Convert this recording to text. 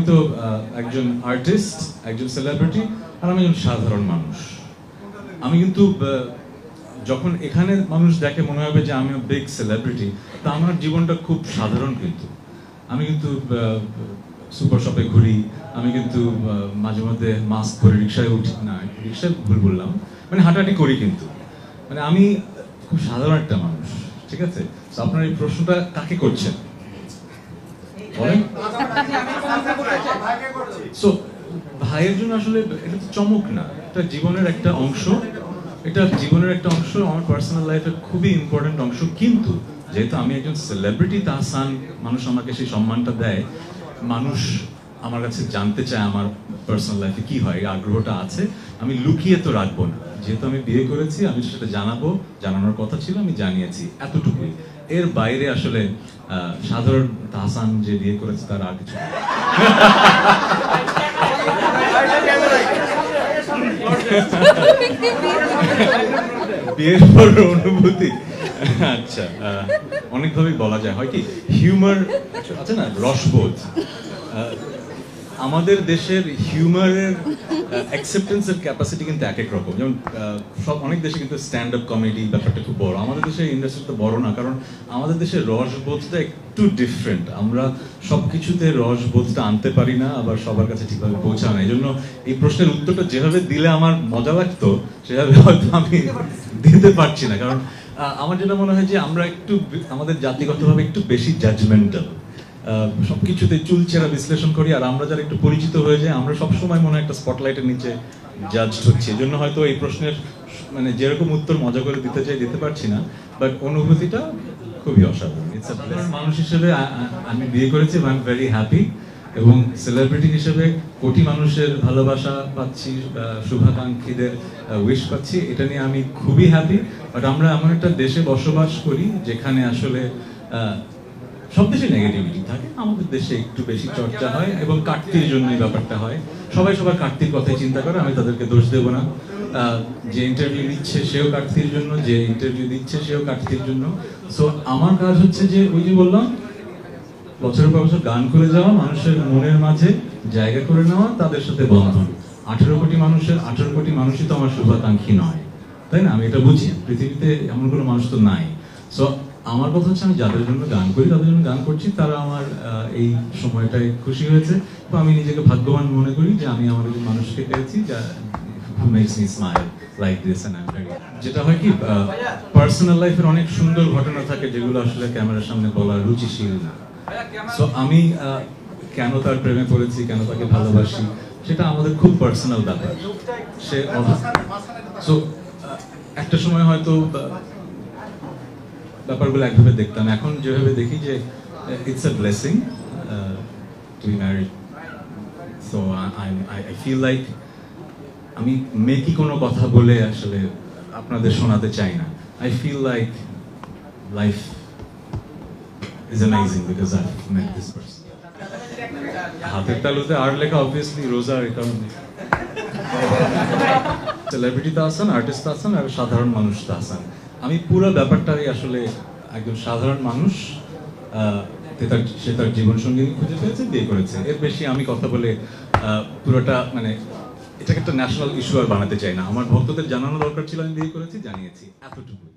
তো একজন আর্টিস্ট, একজন সেলিব্রিটি, আর আমি একজন সাধারণ মানুষ। আমি কিন্তু যখন এখানে মানুষ দেখে মনে হবে যে আমি বিগ সেলিব্রিটি, তা আমার জীবনটা খুব সাধারণ। কিন্তু আমি কিন্তু সুপার শপে ঘুরি, আমি কিন্তু মাঝে মধ্যে মাস্ক পরে রিক্সায় উঠি, না রিক্সায় ভুল বললাম, মানে হাঁটাহাঁটি করি, কিন্তু মানে আমি খুব সাধারণ একটা মানুষ, ঠিক আছে? তো আপনার এই প্রশ্নটা কাকে করছেন বলেন? সো ভাইয়ের জন্য আসলে এটা তো চমক না, এটা জীবনের একটা অংশ, এটা জীবনের একটা অংশ, আমার পার্সোনাল লাইফের খুবই ইম্পর্টেন্ট অংশ। কিন্তু যেহেতু আমি একজন সেলিব্রিটি তাহসান, মানুষ আমাকে সেই সম্মানটা দেয়, মানুষ আমার কাছে জানতে চায় আমার পার্সোনাল লাইফে কি হয়, এই আগ্রহটা আছে, আমি লুকিয়ে তো রাখবো না। যেহেতু আমি বিয়ে করেছি, আমি সেটা জানাবো, জানানোর কথা ছিল, আমি জানিয়েছি, এতটুকুই। এর বাইরে আসলে সাধারণ তাহসান যে বিয়ে করেছে তার আর কিছু বিয়ের পর অনুভূতি, আচ্ছা, অনেকভাবেই বলা যায়। হয় কি, হিউমার আছে না, রসবোধ। আমাদের দেশের হিউমারের অ্যাকসেপ্টেন্সের ক্যাপাসিটি কিন্তু এক এক রকম। যেমন অনেক দেশে কিন্তু স্ট্যান্ড আপ কমেডি ব্যাপারটা খুব বড়, আমাদের দেশের ইন্ডাস্ট্রিটা বড় না, কারণ আমাদের দেশের রসবোধটা একটু ডিফারেন্ট। আমরা সবকিছুতে রসবোধটা আনতে পারি না, আবার সবার কাছে ঠিকভাবে পৌঁছানো। এই জন্য এই প্রশ্নের উত্তরটা যেভাবে দিলে আমার মজা লাগতো, সেভাবে হয়তো আমি দিতে পারছি না। কারণ আমার যেটা মনে হয় যে আমরা একটু আমাদের জাতিগতভাবে একটু বেশি জাজমেন্টাল, সবকিছুতে চুলচেরা বিশ্লেষণ করি। আর আমরা যারা একটু পরিচিত হয়ে যায়, আমরা সবসময় মনে হয় একটা স্পটলাইটের নিচে জাজড হচ্ছি। এই জন্য হয়তো এই প্রশ্নের মানে যেরকম উত্তর মজা করে দিতে চাই দিতে পারছি না, বাট অনুভূতিটা খুবই অসাধারণ। মানুষ হিসেবে আমি বিয়ে করেছি, আই এম ভেরি হ্যাপি, এবং সেলিব্রিটি হিসেবে কোটি মানুষের ভালোবাসা পাচ্ছি, শুভাকাঙ্ক্ষীদের উইশ পাচ্ছি, এটা নিয়ে আমি খুবই হ্যাপি। বাট আমরা এমন একটা দেশে বসবাস করি যেখানে আসলে সব দেশে নেগেটিভিটি থাকে, আমাদের দেশে একটু বেশি চর্চা হয়, এবং কাটতির জন্যই ব্যাপারটা হয়। সবাই সবার কাটতির কথাই চিন্তা করে, আমি তাদেরকে দোষ দেবো না। যে ইন্টারভিউ নিচ্ছে সেও কাটতির জন্য, যে ইন্টারভিউ দিচ্ছে সেও কাটতির জন্য। সো আমার কাজ হচ্ছে যে ওই যে বললাম, বছরের পর বছর গান করে যাওয়া, মানুষের মনের মাঝে জায়গা করে নেওয়া, তাদের সাথে বন্ধন। 18 কোটি মানুষের 18 কোটি মানুষই তো আমার শুভাকাঙ্ক্ষী নয়, তাই না? আমি এটা বুঝি, পৃথিবীতে এমন কোনো মানুষ তো নাই। সো আমার কথা হচ্ছে, আমি যাদের জন্য গান করি, তাদের জন্য গান করছি, তারা আমার এই সময়টায় খুশি হয়েছে। তো আমি নিজেকে ভাগ্যবান মনে করি যে আমি আমার একজন মানুষকে পেয়েছি যা who makes me smile like this, and I'm very happy. যেটা হয় কি, পার্সোনাল লাইফের অনেক সুন্দর ঘটনা থাকে যেগুলো আসলে ক্যামেরার সামনে বলা রুচিশীল না। সো আমি কেন তার প্রেমে পড়েছি, কেন তাকে ভালোবাসি, সেটা আমাদের খুব পার্সোনাল ব্যাপার। সে সো একটা সময় হয়তো ব্যাপারগুলো একভাবে দেখতাম, এখন যেভাবে দেখি যে it's a blessing to be married. So I feel like আমি মেকি কোনো কথা বলে আসলে আপনাদের শোনাতে চাই না। I feel like life is amazing because I met this person. হাতের তালুতে আর লেখা অবভিয়াসলি রোজা, এই কারণে। সেলিব্রিটি তাহসান, আর্টিস্ট তাহসান, আর সাধারণ মানুষ তাহসান। আমি পুরো ব্যাপারটাই আসলে একজন সাধারণ মানুষ, সে তার জীবন সঙ্গী খুঁজে পেয়েছে, বিয়ে করেছে। এর বেশি আমি কথা বলে পুরোটা মানে এটাকে একটা ন্যাশনাল ইস্যু আর বানাতে চাই না। আমার ভক্তদের জানানো দরকার ছিল, আমি বিয়ে করেছি, জানিয়েছি, এতটুকুই।